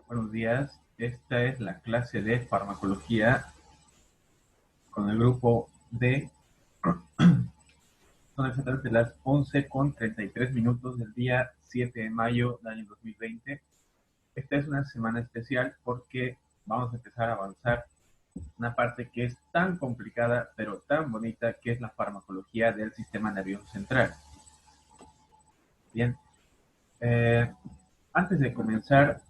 Buenos días, esta es la clase de farmacología con el grupo D. Son exactamente las 11:33 del día 7 de mayo del año 2020. Esta es una semana especial porque vamos a empezar a avanzar una parte que es tan complicada pero tan bonita, que es la farmacología del sistema nervioso central. Bien, eh, antes de comenzar,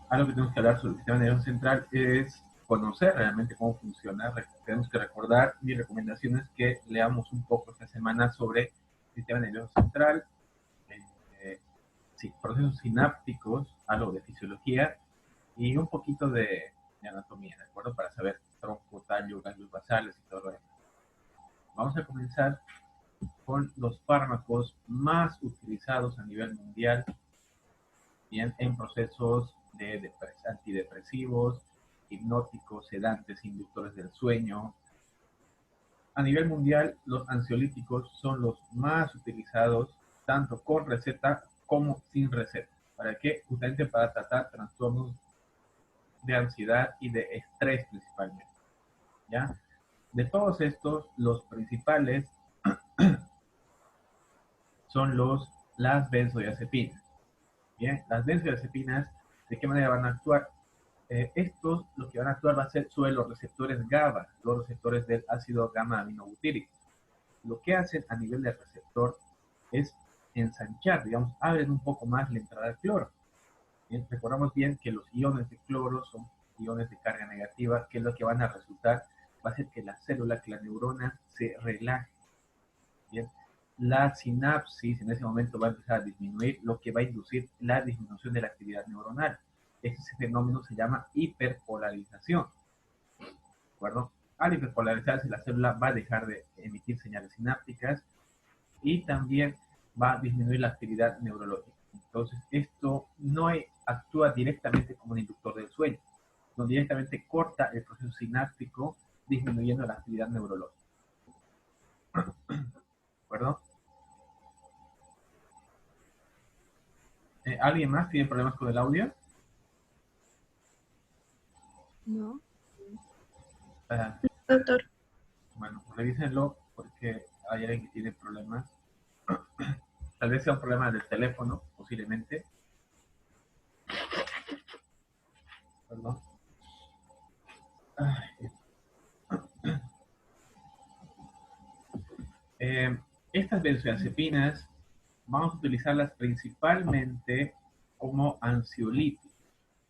algo que tenemos que hablar sobre el sistema nervioso central es conocer realmente cómo funciona. Tenemos que recordar, mi recomendación es que leamos un poco esta semana sobre el sistema nervioso central, eh, sí, procesos sinápticos, algo de fisiología y un poquito de anatomía, ¿de acuerdo? Para saber tronco, tallo, ganglios basales y todo lo demás. Vamos a comenzar con los fármacos más utilizados a nivel mundial, bien, en procesos de antidepresivos, hipnóticos, sedantes, inductores del sueño. A nivel mundial, los ansiolíticos son los más utilizados, tanto con receta como sin receta. ¿Para qué? Justamente para tratar trastornos de ansiedad y de estrés principalmente. ¿Ya? De todos estos, los principales son las benzodiazepinas. Bien, las benzodiazepinas, ¿de qué manera van a actuar? Estos lo que van a actuar va a ser sobre los receptores GABA, los receptores del ácido gamma aminobutírico. Lo que hacen a nivel del receptor es ensanchar, digamos, abren un poco más la entrada del cloro. Bien, recordamos bien que los iones de cloro son iones de carga negativa, que es lo que van a resultar, va a hacer que la célula, que la neurona se relaje. Bien, la sinapsis en ese momento va a empezar a disminuir, lo que va a inducir la disminución de la actividad neuronal. Ese fenómeno se llama hiperpolarización. ¿De acuerdo? Al hiperpolarizarse, la célula va a dejar de emitir señales sinápticas y también va a disminuir la actividad neurológica. Entonces, esto no actúa directamente como un inductor del sueño, no directamente corta el proceso sináptico, disminuyendo la actividad neurológica. ¿De acuerdo? ¿Alguien más tiene problemas con el audio? No. Uh, Doctor. bueno, revísenlo porque hay alguien que tiene problemas. Tal vez sea un problema del teléfono, posiblemente. Perdón. Eh, estas benzodiazepinas vamos a utilizarlas principalmente como ansiolíticos.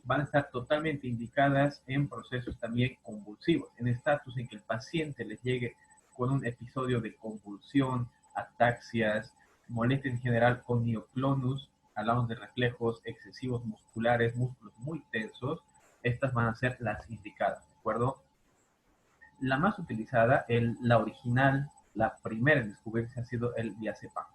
Van a estar totalmente indicadas en procesos también convulsivos, en estatus en que el paciente les llegue con un episodio de convulsión, ataxias, molestia en general con mioclonus, hablamos de reflejos excesivos musculares, músculos muy tensos. Estas van a ser las indicadas, ¿de acuerdo? La más utilizada, la original, la primera en descubrirse ha sido el diazepam.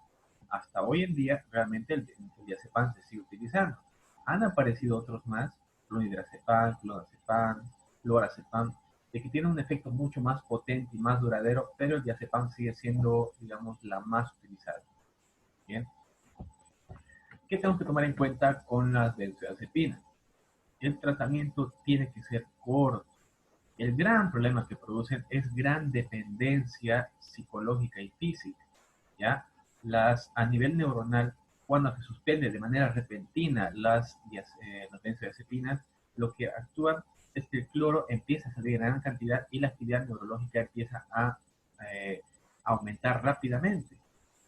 Hasta hoy en día, realmente el diazepam se sigue utilizando. Han aparecido otros más, fluniderazepam, clonazepam, lorazepam, de que tienen un efecto mucho más potente y más duradero, pero el diazepam sigue siendo, digamos, la más utilizada. Bien. ¿Qué tenemos que tomar en cuenta con las benzodiazepinas? El tratamiento tiene que ser corto. El gran problema que producen es gran dependencia psicológica y física, ¿ya? A nivel neuronal, cuando se suspende de manera repentina las benzodiazepinas, lo que actúa es que el cloro empieza a salir en gran cantidad y la actividad neurológica empieza a aumentar rápidamente.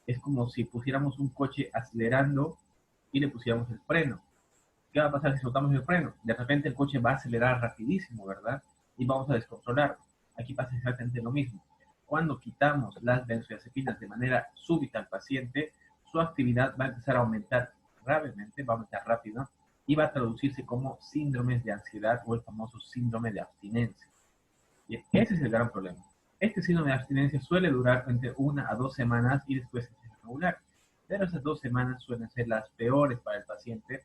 Es como si pusiéramos un coche acelerando y le pusiéramos el freno. ¿Qué va a pasar si soltamos el freno? De repente el coche va a acelerar rapidísimo, ¿verdad? Y vamos a descontrolarlo. Aquí pasa exactamente lo mismo. Cuando quitamos las benzodiazepinas de manera súbita al paciente, su actividad va a empezar a aumentar gravemente, va a aumentar rápido y va a traducirse como síndromes de ansiedad o el famoso síndrome de abstinencia. Y ese es el gran problema. Este síndrome de abstinencia suele durar entre 1 a 2 semanas y después se empieza a regular. Pero esas 2 semanas suelen ser las peores para el paciente,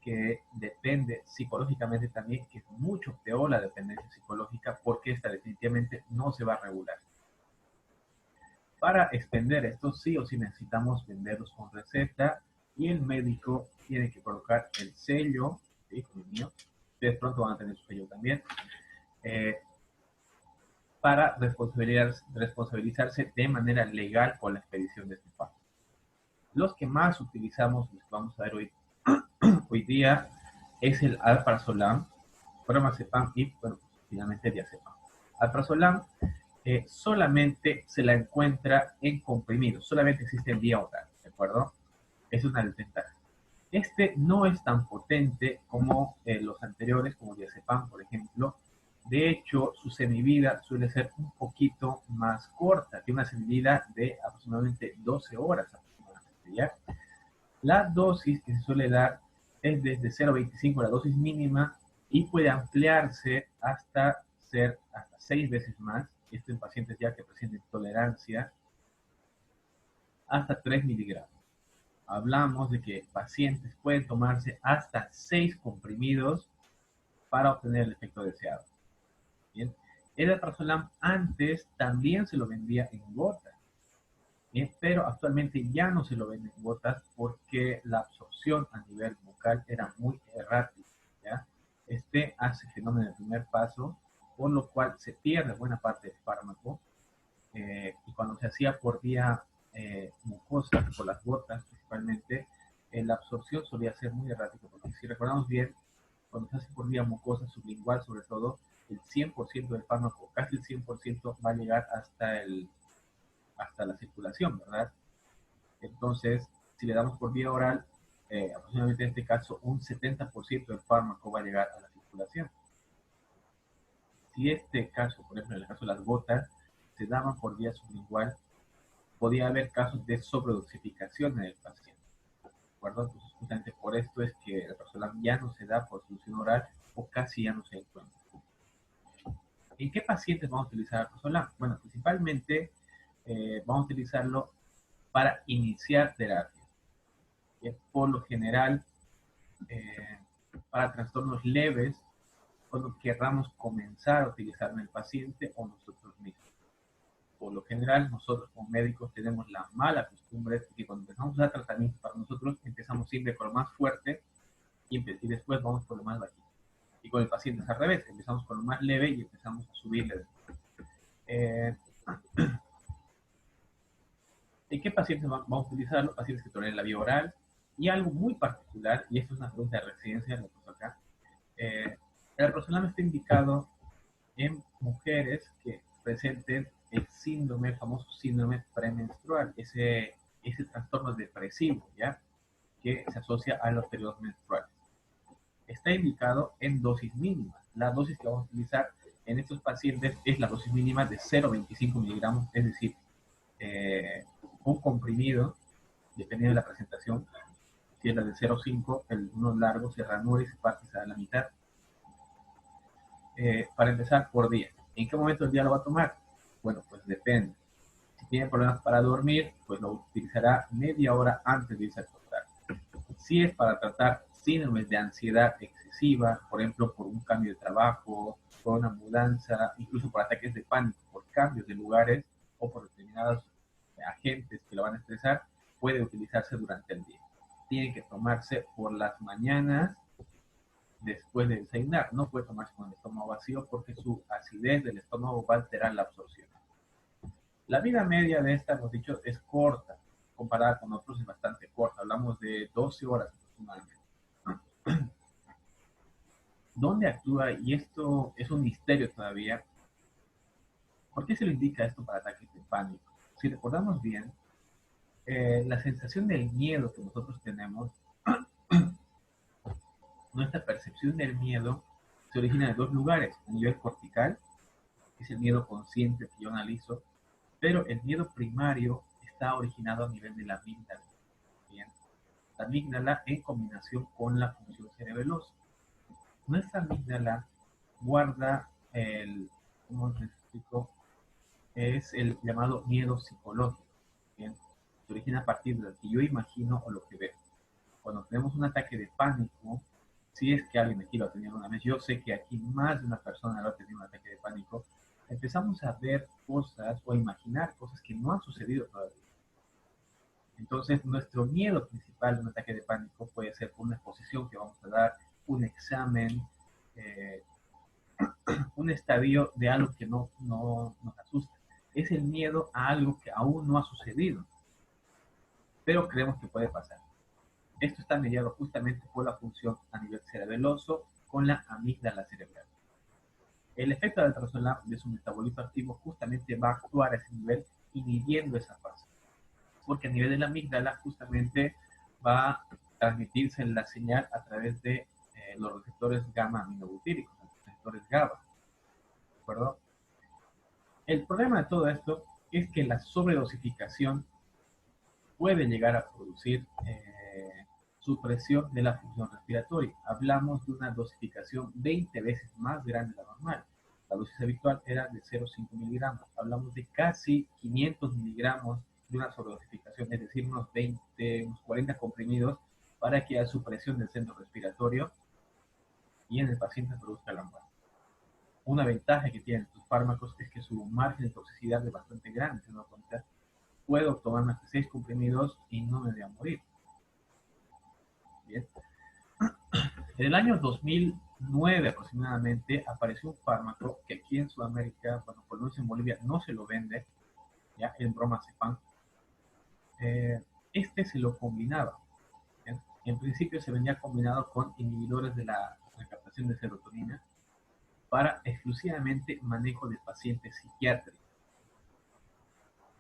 que depende psicológicamente también, que es mucho peor la dependencia psicológica, porque esta definitivamente no se va a regular. Para extender esto, sí o sí necesitamos venderlos con receta y el médico tiene que colocar el sello ¿sí? Como el mío. Ustedes pronto van a tener su sello también. Eh, para responsabilizarse de manera legal por la expedición de este fármaco. Los que más utilizamos, los que vamos a ver hoy día, es el alprazolam, bromazepam y, bueno, finalmente diazepam. Alprazolam solamente se la encuentra en comprimidos, solamente existe en vía oral, ¿de acuerdo? Es una desventaja. Este no es tan potente como los anteriores, como diazepam, por ejemplo. De hecho, su semivida suele ser un poquito más corta, tiene una semivida de aproximadamente 12 horas aproximadamente, ¿ya? La dosis que se suele dar es desde 0,25, la dosis mínima, y puede ampliarse hasta ser hasta 6 veces más, esto en pacientes ya que presenten tolerancia, hasta 3 miligramos. Hablamos de que pacientes pueden tomarse hasta 6 comprimidos para obtener el efecto deseado. Bien. El alprazolam antes también se lo vendía en gotas, pero actualmente ya no se lo vende en gotas porque la absorción a nivel bucal era muy errática, ¿ya? Este hace fenómeno de primer paso, por lo cual se pierde buena parte del fármaco, y cuando se hacía por vía mucosa, por las gotas principalmente, la absorción solía ser muy errática, porque si recordamos bien, cuando se hace por vía mucosa sublingual sobre todo, el 100% del fármaco, casi el 100% va a llegar hasta la circulación, ¿verdad? Entonces, si le damos por vía oral, aproximadamente en este caso un 70% del fármaco va a llegar a la circulación. Si este caso, por ejemplo, en el caso de las gotas, se daban por vía sublingual, podía haber casos de sobredosificación en el paciente, ¿de acuerdo? Entonces, justamente por esto es que el alprazolam ya no se da por solución oral o casi ya no se encuentra. ¿En qué pacientes vamos a utilizar alprazolam? Bueno, principalmente vamos a utilizarlo para iniciar terapia. Por lo general, eh, para trastornos leves, cuando querramos comenzar a utilizar en el paciente o nosotros mismos. Por lo general, nosotros como médicos tenemos la mala costumbre de que cuando empezamos a dar tratamiento para nosotros, empezamos siempre con lo más fuerte y después vamos por lo más bajito. Y con el paciente es al revés, empezamos con lo más leve y empezamos a subirle. ¿En qué pacientes vamos a utilizarlo? Pacientes que toleren la vía oral. Y algo muy particular, y esto es una pregunta de residencia, lo puso acá, el alprazolam está indicado en mujeres que presenten el síndrome, el famoso síndrome premenstrual, ese trastorno depresivo, ¿ya? Que se asocia a los periodos menstruales. Está indicado en dosis mínima. La dosis que vamos a utilizar en estos pacientes es la dosis mínima de 0,25 miligramos, es decir, un comprimido, dependiendo de la presentación, si es la de 0,5, el uno largo se ranura y se parte a la mitad, para empezar por día. ¿En qué momento del día lo va a tomar? Bueno, pues depende. Si tiene problemas para dormir, pues lo utilizará media hora antes de irse a acostar. Si es para tratar síndromes de ansiedad excesiva, por ejemplo, por un cambio de trabajo, por una mudanza, incluso por ataques de pánico, por cambios de lugares o por determinados agentes que lo van a estresar, puede utilizarse durante el día. Tiene que tomarse por las mañanas después de desayunar. No puede tomarse con el estómago vacío porque su acidez del estómago va a alterar la absorción. La vida media de esta, hemos dicho, es corta. Comparada con otros es bastante corta. Hablamos de 12 horas aproximadamente. ¿Dónde actúa? Y esto es un misterio todavía. ¿Por qué se le indica esto para ataques de pánico? Si recordamos bien, la sensación del miedo que nosotros tenemos, nuestra percepción del miedo, se origina de dos lugares. A nivel cortical, que es el miedo consciente que yo analizo, pero el miedo primario está originado a nivel de la amígdala. Bien. La amígdala en combinación con la función cerebelosa. Nuestra amígdala guarda ¿cómo les explico? Es el llamado miedo psicológico. Bien. Se origina a partir de lo que yo imagino o lo que veo. Cuando tenemos un ataque de pánico, si es que alguien aquí lo ha tenido una vez, yo sé que aquí más de una persona lo ha tenido un ataque de pánico, empezamos a ver cosas o a imaginar cosas que no han sucedido todavía. Entonces, nuestro miedo principal de un ataque de pánico puede ser por una exposición que vamos a dar, un examen, eh, un estadio de algo que no nos asusta. Es el miedo a algo que aún no ha sucedido, pero creemos que puede pasar. Esto está mediado justamente por la función a nivel cerebeloso con la amígdala cerebral. El efecto de alprazolam de su metabolismo activo justamente va a actuar a ese nivel inhibiendo esa fase, porque a nivel de la amígdala justamente va a transmitirse la señal a través de los receptores gamma aminobutíricos, los receptores GABA, ¿de acuerdo? El problema de todo esto es que la sobredosificación puede llegar a producir supresión de la función respiratoria. Hablamos de una dosificación 20 veces más grande de la normal. La dosis habitual era de 0,5 miligramos. Hablamos de casi 500 miligramos de una sobredosificación, es decir, unos 20, unos 40 comprimidos para que haya supresión del centro respiratorio y en el paciente produzca la muerte. Una ventaja que tienen estos fármacos es que su margen de toxicidad es bastante grande, si no cuenta. Puedo tomar hasta 6 comprimidos y no me voy a morir. Bien. En el año 2009 aproximadamente apareció un fármaco que aquí en Sudamérica, bueno, por lo menos en Bolivia no se lo vende, ya, el bromazepam. Este se lo combinaba. ¿Bien? En principio se venía combinado con inhibidores de la recaptación de serotonina para exclusivamente manejo de pacientes psiquiátricos.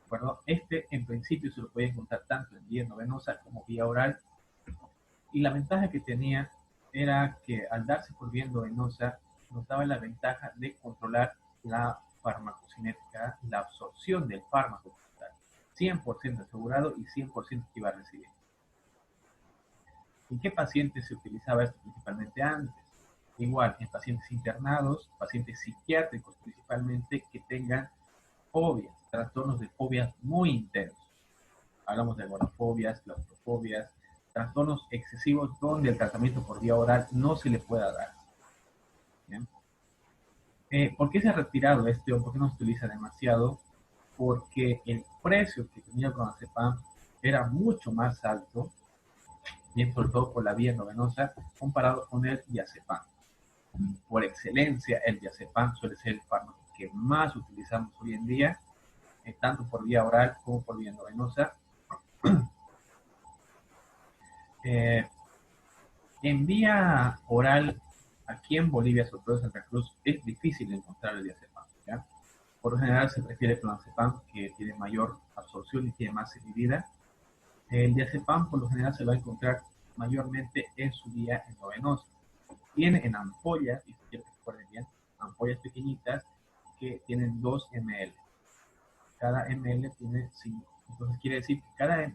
Bueno, este en principio se lo podía encontrar tanto en vía endovenosa como vía oral, y la ventaja que tenía era que al darse por vía endovenosa nos daba la ventaja de controlar la farmacocinética, la absorción del fármaco, 100% asegurado y 100% que iba a recibir. ¿En qué pacientes se utilizaba esto principalmente antes? Igual, en pacientes internados, pacientes psiquiátricos principalmente que tengan fobias, trastornos de fobias muy intensos. Hablamos de agorafobias, claustrofobias, trastornos excesivos donde el tratamiento por vía oral no se le pueda dar. ¿Bien? ¿Por qué se ha retirado este o por qué no se utiliza demasiado? Porque el precio que tenía el clonazepam era mucho más alto, bien, sobre todo por la vía endovenosa, comparado con el diazepam. Por excelencia, el diazepam suele ser el fármaco que más utilizamos hoy en día, tanto por vía oral como por vía endovenosa. En vía oral, aquí en Bolivia, sobre todo en Santa Cruz, es difícil encontrar el diazepam, ¿ya? Por lo general se prefiere el clonazepam, que tiene mayor absorción y tiene más selectividad. El diazepam, por lo general, se va a encontrar mayormente en su vía endovenosa. Viene en ampollas, y si quiero que se acuerden bien, ampollas pequeñitas que tienen 2 ml. Cada ml tiene 5. Entonces quiere decir que cada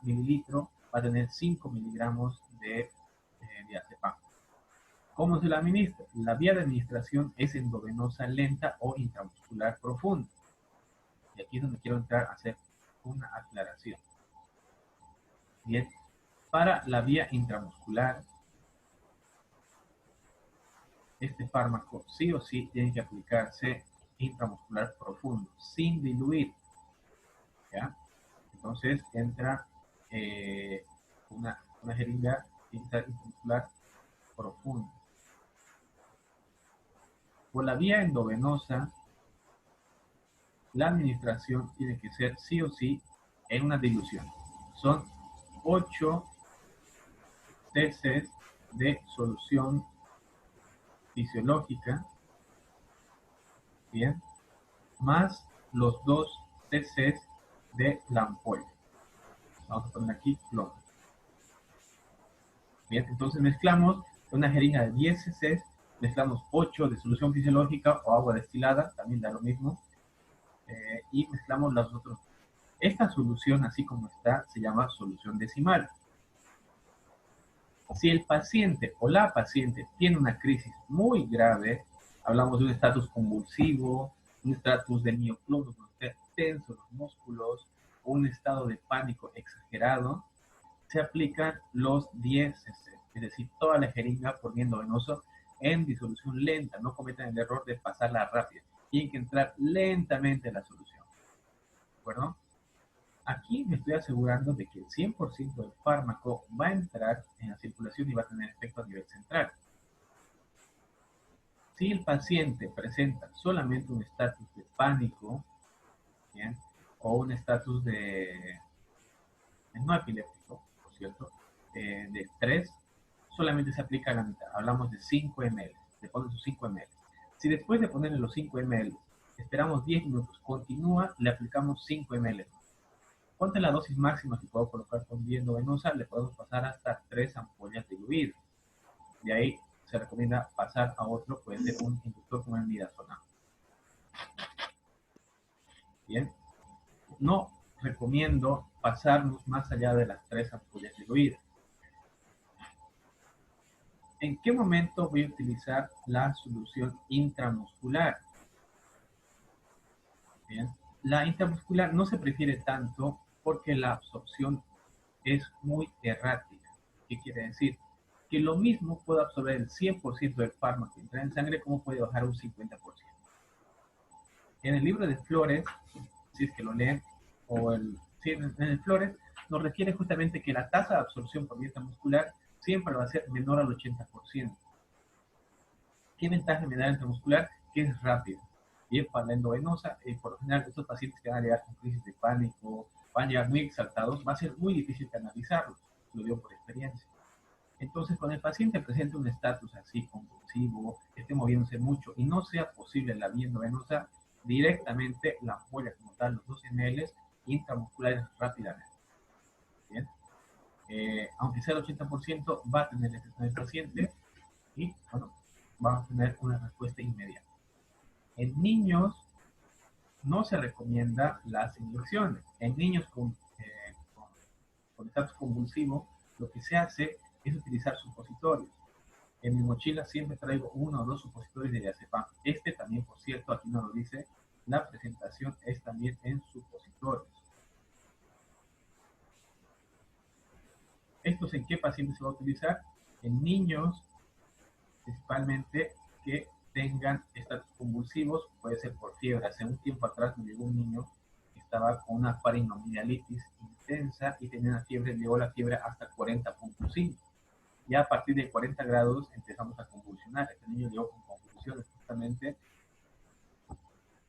mililitro va a tener 5 miligramos de diazepam. ¿Cómo se la administra? La vía de administración es endovenosa lenta o intramuscular profunda. Y aquí es donde quiero entrar a hacer una aclaración. Bien, para la vía intramuscular, este fármaco sí o sí tiene que aplicarse intramuscular profundo, sin diluir. ¿Ya? Entonces entra una jeringa intramuscular profunda. Por la vía endovenosa, la administración tiene que ser sí o sí en una dilución. Son 8 cc de solución fisiológica, bien, más los 2 cc de la ampolla. Vamos a poner aquí cloro. Bien, entonces mezclamos una jeringa de 10 cc, mezclamos 8 de solución fisiológica o agua destilada, también da lo mismo, y mezclamos los otros. Esta solución, así como está, se llama solución decimal. Si el paciente o la paciente tiene una crisis muy grave, hablamos de un estatus convulsivo, un estatus de miocloro, tenso los músculos, o un estado de pánico exagerado, se aplican los 10 cc, es decir, toda la jeringa por vía endovenosa en disolución lenta. No cometan el error de pasarla rápido. Tienen que entrar lentamente en la solución. ¿De acuerdo? Aquí me estoy asegurando de que el 100% del fármaco va a entrar en la circulación y va a tener efecto a nivel central. Si el paciente presenta solamente un estatus de pánico, ¿bien? O un estatus de no epiléptico, por cierto, de estrés, solamente se aplica la mitad. Hablamos de 5 ml. Le ponen sus 5 ml. Si después de ponerle los 5 ml esperamos 10 minutos, continúa, le aplicamos 5 ml. ¿Cuánta es la dosis máxima que puedo colocar con vía endovenosa? Le podemos pasar hasta 3 ampollas diluidas. De ahí se recomienda pasar a otro, puede ser un inductor como el midazolam. Bien, no recomiendo pasarnos más allá de las 3 ampollas diluidas. ¿En qué momento voy a utilizar la solución intramuscular? Bien, la intramuscular no se prefiere tanto porque la absorción es muy errática. ¿Qué quiere decir? Que lo mismo puede absorber el 100% del fármaco que entra en sangre como puede bajar un 50%. En el libro de Flores, si es que lo leen, o sí, en el Flores, nos refiere justamente que la tasa de absorción por vía intramuscular siempre va a ser menor al 80%. ¿Qué ventaja me da la intramuscular? Que es rápido. Bien, para la endovenosa, por lo general, estos pacientes que van a llegar con crisis de pánico, van a llegar muy exaltados, va a ser muy difícil canalizarlos, lo digo por experiencia. Entonces, cuando el paciente presente un estatus así convulsivo, esté moviéndose mucho y no sea posible la vía endovenosa, directamente la ampolla como tal, los 2 ml intramusculares rápidamente. Bien, aunque sea el 80%, va a tener efecto en el paciente y, bueno, vamos a tener una respuesta inmediata. En niños no se recomienda las inyecciones. En niños con estatus convulsivo, lo que se hace es utilizar supositorios. En mi mochila siempre traigo 1 o 2 supositorios de diazepam. Este también, por cierto, aquí no lo dice, la presentación es también en supositorios. ¿Estos en qué pacientes se va a utilizar? En niños, principalmente, que tengan estatus convulsivos, puede ser por fiebre. Hace un tiempo atrás me llegó un niño que estaba con una faringomielitis intensa y tenía una fiebre, llegó la fiebre hasta 40.5. Ya a partir de 40 grados empezamos a convulsionar. Este niño llegó con convulsiones justamente.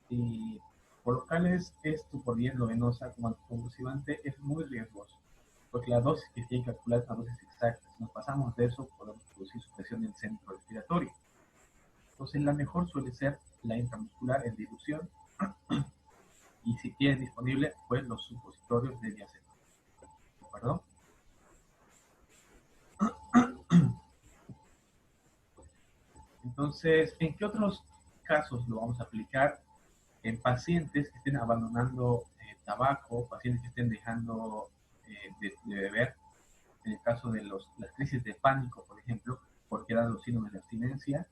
Y colocarles esto por vía endovenosa como anticonvulsivante es muy riesgoso, porque la dosis que tiene que calcular es una dosis exacta. Si nos pasamos de eso, podemos producir supresión del centro respiratorio. Entonces, la mejor suele ser la intramuscular en dilución y si tienen disponible, pues los supositorios de diazepam. ¿De acuerdo? Entonces, ¿en qué otros casos lo vamos a aplicar? En pacientes que estén abandonando tabaco, pacientes que estén dejando de beber, en el caso de las crisis de pánico, por ejemplo, porque dan los síndromes de abstinencia,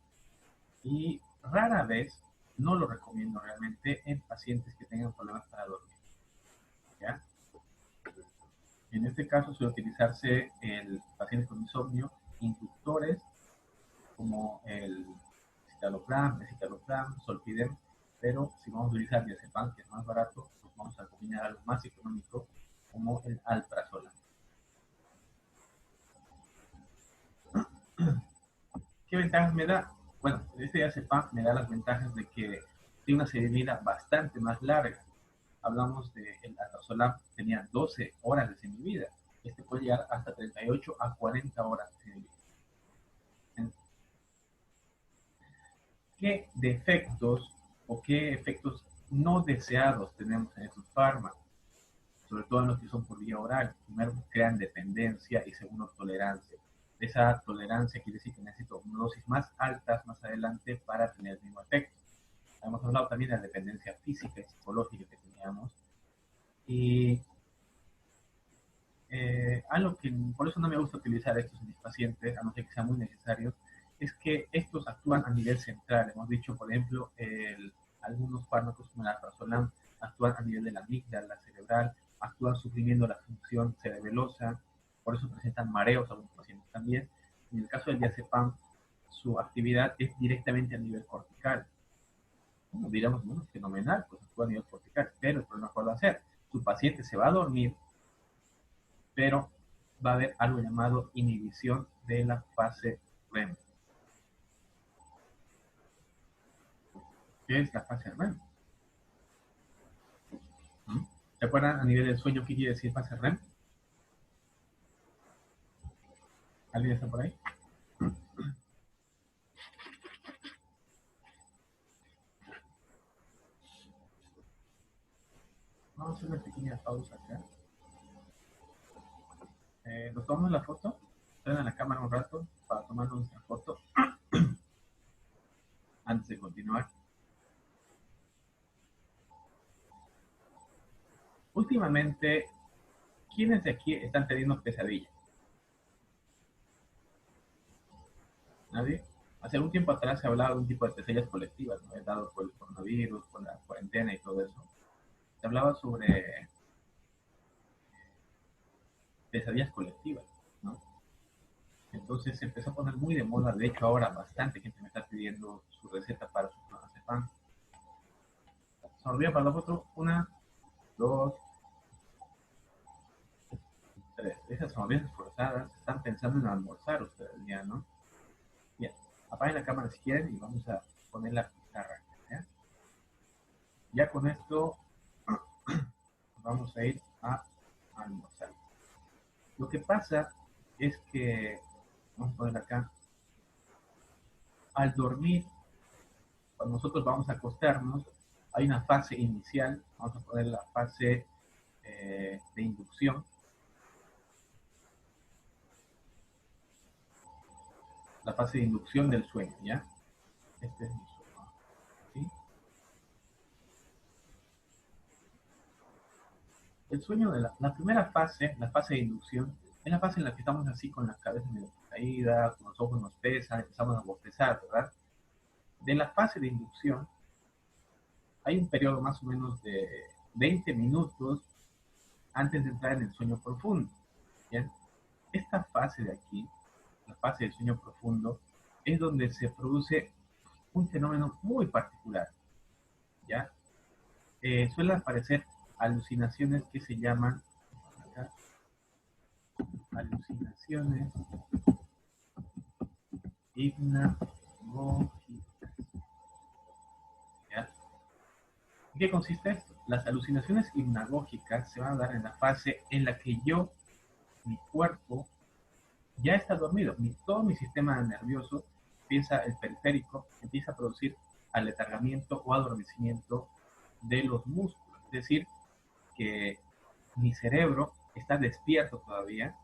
y rara vez, no lo recomiendo realmente, en pacientes que tengan problemas para dormir. ¿Ya? En este caso suele utilizarse el paciente con insomnio, inductores como el citalopram, solpidem, pero si vamos a utilizar diazepam, que es más barato, pues vamos a combinar algo más económico como el alprazolam. ¿Qué ventajas me da? Bueno, este diazepam me da las ventajas de que tiene una serie de vida bastante más larga. Hablamos de el alprazolam, tenía 12 horas de semivida. Este puede llegar hasta 38 a 40 horas de semivida. ¿Qué defectos o qué efectos no deseados tenemos en estos fármacos? Sobre todo en los que son por vía oral. Primero, crean dependencia y segundo, tolerancia. Esa tolerancia quiere decir que necesito dosis más altas más adelante para tener el mismo efecto. Hemos hablado también de la dependencia física y psicológica que teníamos. Y algo que por eso no me gusta utilizar estos en mis pacientes, a no ser que sea muy necesario, es que estos actúan a nivel central. Hemos dicho, por ejemplo, algunos fármacos como el alprazolam actúan a nivel de la amígdala cerebral, actúan suprimiendo la función cerebelosa, por eso presentan mareos a algunos pacientes también. En el caso del diazepam, su actividad es directamente a nivel cortical. Bueno, diríamos, bueno, fenomenal, pues actúa a nivel cortical, pero el problema cuál va a ser, su paciente se va a dormir, pero va a haber algo llamado inhibición de la fase REM. ¿Qué es la fase REM? ¿Mm? ¿Se acuerdan a nivel del sueño qué quiere decir fase REM? ¿Alguien está por ahí? Vamos a hacer una pequeña pausa acá. Nos tomamos la foto, traen a la cámara un rato para tomar nuestra foto antes de continuar. Últimamente, ¿quiénes de aquí están teniendo pesadillas? ¿Nadie? Hace un tiempo atrás se hablaba de un tipo de pesadillas colectivas, ¿no? Dado por el coronavirus, por la cuarentena y todo eso. Se hablaba sobre pesadillas colectivas, ¿no? Entonces se empezó a poner muy de moda. De hecho, ahora bastante gente me está pidiendo su receta para su clonazepam. Se me olvidó para la foto. Una, dos, tres. Esas sonrisas forzadas están pensando en almorzar ustedes ya, ¿no? Bien, apaguen la cámara si quieren y vamos a poner la pizarra. ¿Ya? Ya con esto vamos a ir a almorzar. Lo que pasa es que, vamos a poner acá, al dormir, cuando nosotros vamos a acostarnos, hay una fase inicial, vamos a poner la fase de inducción, la fase de inducción del sueño, ¿ya? Este es mi sueño, ¿sí? El sueño de la primera fase, la fase de inducción, es la fase en la que estamos así con la cabeza medio caída, con los ojos nos pesan, empezamos a bostezar, ¿verdad? De la fase de inducción hay un periodo más o menos de 20 minutos antes de entrar en el sueño profundo. ¿Bien? Esta fase de aquí, la fase del sueño profundo, es donde se produce un fenómeno muy particular. ¿Ya? Suelen aparecer alucinaciones que se llaman acá, alucinaciones hipnagógicas. ¿Ya? ¿En qué consiste esto? Las alucinaciones hipnagógicas se van a dar en la fase en la que yo, mi cuerpo, ya está dormido. Todo mi sistema nervioso, empieza el periférico, empieza a producir aletargamiento o adormecimiento de los músculos. Es decir, que mi cerebro está despierto todavía,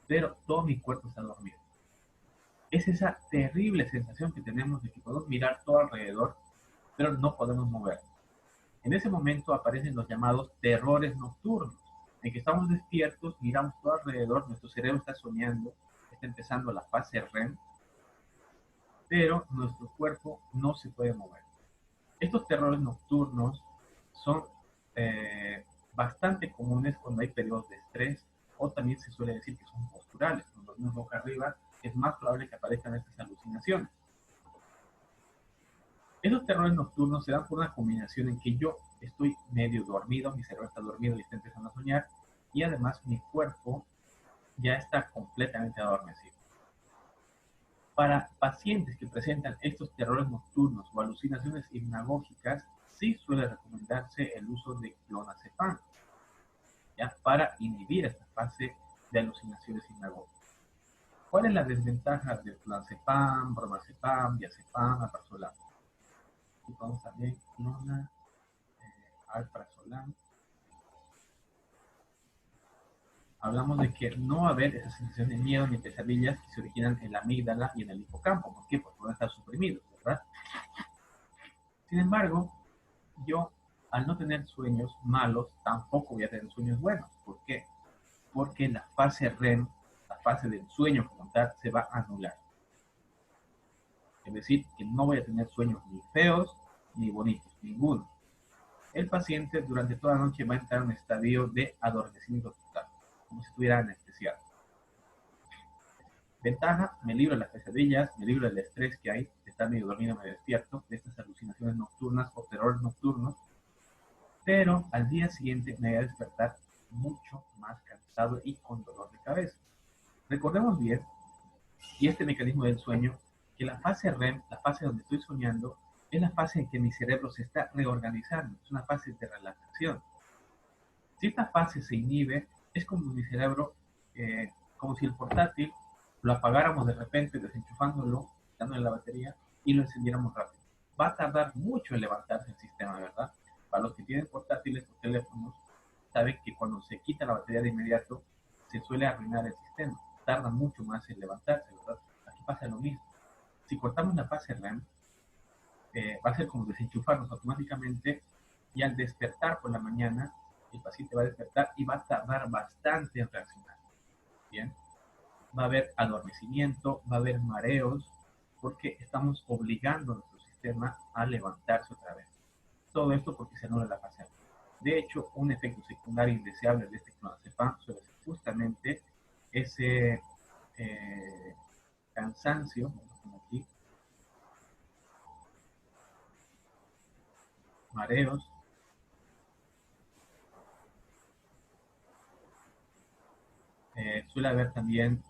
pero todo mi cuerpo está dormido. Es esa terrible sensación que tenemos de que podemos mirar todo alrededor, pero no podemos mover. En ese momento aparecen los llamados terrores nocturnos, en que estamos despiertos, miramos todo alrededor, nuestro cerebro está soñando, está empezando la fase REM, pero nuestro cuerpo no se puede mover. Estos terrores nocturnos son bastante comunes cuando hay periodos de estrés, o también se suele decir que son posturales. Cuando dormimos boca arriba, es más probable que aparezcan estas alucinaciones. Esos terrores nocturnos se dan por una combinación en que yo estoy medio dormido, mi cerebro está dormido y está empezando a soñar, y además mi cuerpo ya está completamente adormecido. Para pacientes que presentan estos terrores nocturnos o alucinaciones hipnagógicas, sí suele recomendarse el uso de clonazepam, ¿ya? Para inhibir esta fase de alucinaciones hipnagógicas. ¿Cuál es la desventaja del clonazepam, bromazepam, diazepam, alprazolam? Y vamos también clona, alprazolam. Hablamos de que no va a haber esa sensación de miedo ni pesadillas que se originan en la amígdala y en el hipocampo. ¿Por qué? Porque van a estar suprimidos, ¿verdad? Sin embargo, yo, al no tener sueños malos, tampoco voy a tener sueños buenos. ¿Por qué? Porque la fase REM, la fase del sueño como tal, se va a anular. Es decir, que no voy a tener sueños ni feos ni bonitos, ninguno. El paciente durante toda la noche va a entrar en un estadio de adormecimiento total, como si estuviera anestesiado. Ventaja, me libro de las pesadillas, me libro del estrés que hay de estar medio dormido, medio despierto, de estas alucinaciones nocturnas o terrores nocturnos, pero al día siguiente me voy a despertar mucho más cansado y con dolor de cabeza. Recordemos bien, y este mecanismo del sueño, que la fase REM, la fase donde estoy soñando, es la fase en que mi cerebro se está reorganizando, es una fase de relajación. Si esta fase se inhibe, es como mi cerebro, como si el portátil lo apagáramos de repente, desenchufándolo, dándole la batería y lo encendiéramos rápido. Va a tardar mucho en levantarse el sistema, ¿verdad? Para los que tienen portátiles o teléfonos, saben que cuando se quita la batería de inmediato, se suele arruinar el sistema. Tarda mucho más en levantarse, ¿verdad? Aquí pasa lo mismo. Si cortamos la fase REM, va a ser como desenchufarnos automáticamente y al despertar por la mañana, el paciente va a despertar y va a tardar bastante en reaccionar. Bien, va a haber adormecimiento, va a haber mareos, porque estamos obligando a nuestro sistema a levantarse otra vez. Todo esto porque se anula la fase. De hecho, un efecto secundario indeseable de este clonazepam suele ser justamente ese cansancio, como aquí, mareos, suele haber también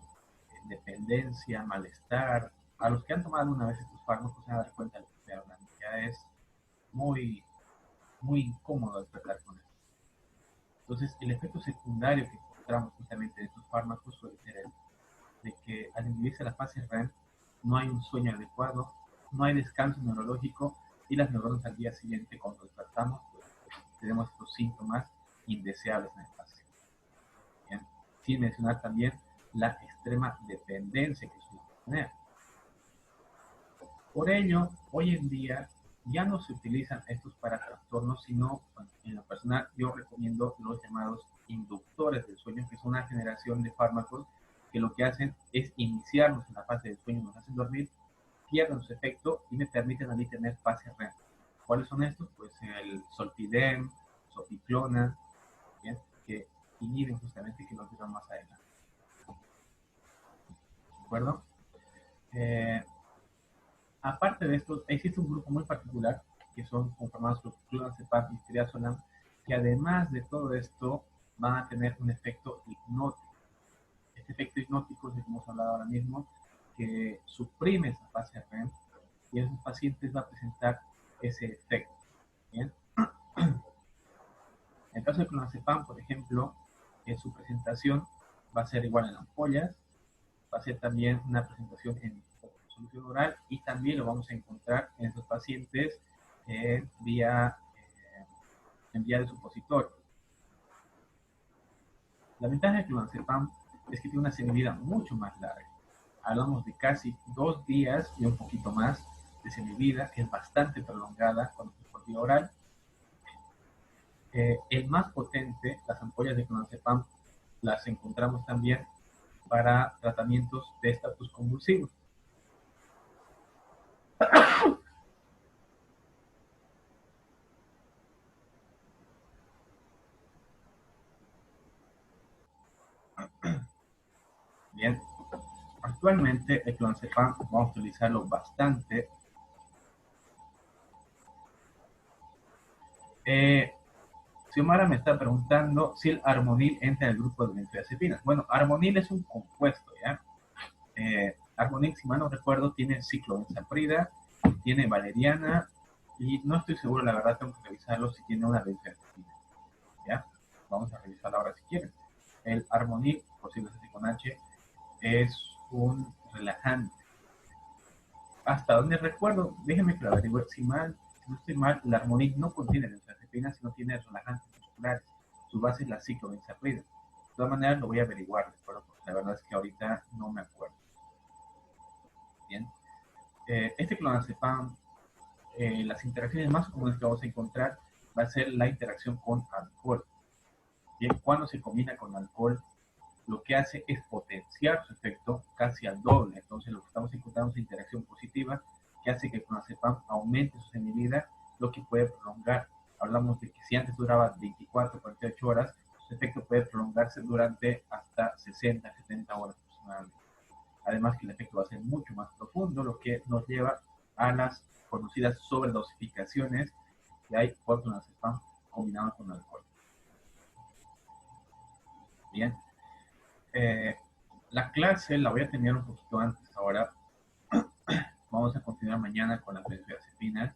dependencia, malestar. A los que han tomado una vez estos fármacos se van a dar cuenta de lo que estoy hablando. Ya es muy, muy incómodo despertar con esto. Entonces, el efecto secundario que encontramos justamente de estos fármacos suele ser el de que al inhibirse la fase REM no hay un sueño adecuado, no hay descanso neurológico y las neuronas al día siguiente, cuando despertamos, pues, tenemos estos síntomas indeseables en el paciente. Bien. Sin mencionar también la extrema dependencia que suele tener. Por ello, hoy en día ya no se utilizan estos para trastornos, sino en lo personal yo recomiendo los llamados inductores del sueño, que son una generación de fármacos que lo que hacen es iniciarnos en la fase del sueño, nos hacen dormir, pierden su efecto y me permiten a mí tener fase REM. ¿Cuáles son estos? Pues el Solpidem, Soticlona, ¿bien? Que inhiben justamente que nos digan más adelante. ¿De acuerdo? Eh, Aparte de esto, existe un grupo muy particular que son conformados por clonazepam y triazolam, que además de todo esto van a tener un efecto hipnótico. Este efecto hipnótico es el que hemos hablado ahora mismo, que suprime esa fase REM y en esos pacientes va a presentar ese efecto. ¿Bien? En el caso del clonazepam, por ejemplo, su presentación va a ser igual en ampollas, va a ser también una presentación en solución oral y también lo vamos a encontrar en esos pacientes en vía, en vía de supositorio. La ventaja de clonazepam es que tiene una semivida mucho más larga. Hablamos de casi 2 días y un poquito más de semivida, que es bastante prolongada cuando es por vía oral. El más potente, las ampollas de clonazepam, las encontramos también para tratamientos de estatus convulsivo. Bien, actualmente el clonazepam vamos a utilizarlo bastante. Xiomara me está preguntando si el armonil entra en el grupo de benzodiazepinas. Bueno, armonil es un compuesto, ¿ya? Armonil, si mal no recuerdo, tiene ciclobenzaprida, tiene valeriana y no estoy seguro, la verdad, tengo que revisarlo si tiene una benzodiazepina, ¿ya? Vamos a revisarlo ahora si quieren. El armonil, por siglas así con H, es un relajante. Hasta donde recuerdo, déjenme que lo averigüe, si no estoy mal, el armonil no contiene benzodiazepinas, sino tiene relajantes musculares. Su base es la ciclobenzaprida. De todas maneras, lo voy a averiguar, porque la verdad es que ahorita no me acuerdo. Bien. Este clonazepam, las interacciones más comunes que vamos a encontrar va a ser la interacción con alcohol. Bien, cuando se combina con alcohol, lo que hace es potenciar su efecto casi al doble. Entonces, lo que estamos encontrando es una interacción positiva que hace que el clonazepam aumente su semivida, lo que puede prolongar. Hablamos de que si antes duraba 24, 48 horas, su efecto puede prolongarse durante hasta 60, 70 horas aproximadamente. Además que el efecto va a ser mucho más profundo, lo que nos lleva a las conocidas sobredosificaciones que hay por clonazepam combinado con alcohol. Bien, la clase la voy a terminar un poquito antes ahora. Vamos a continuar mañana con las benzodiazepinas.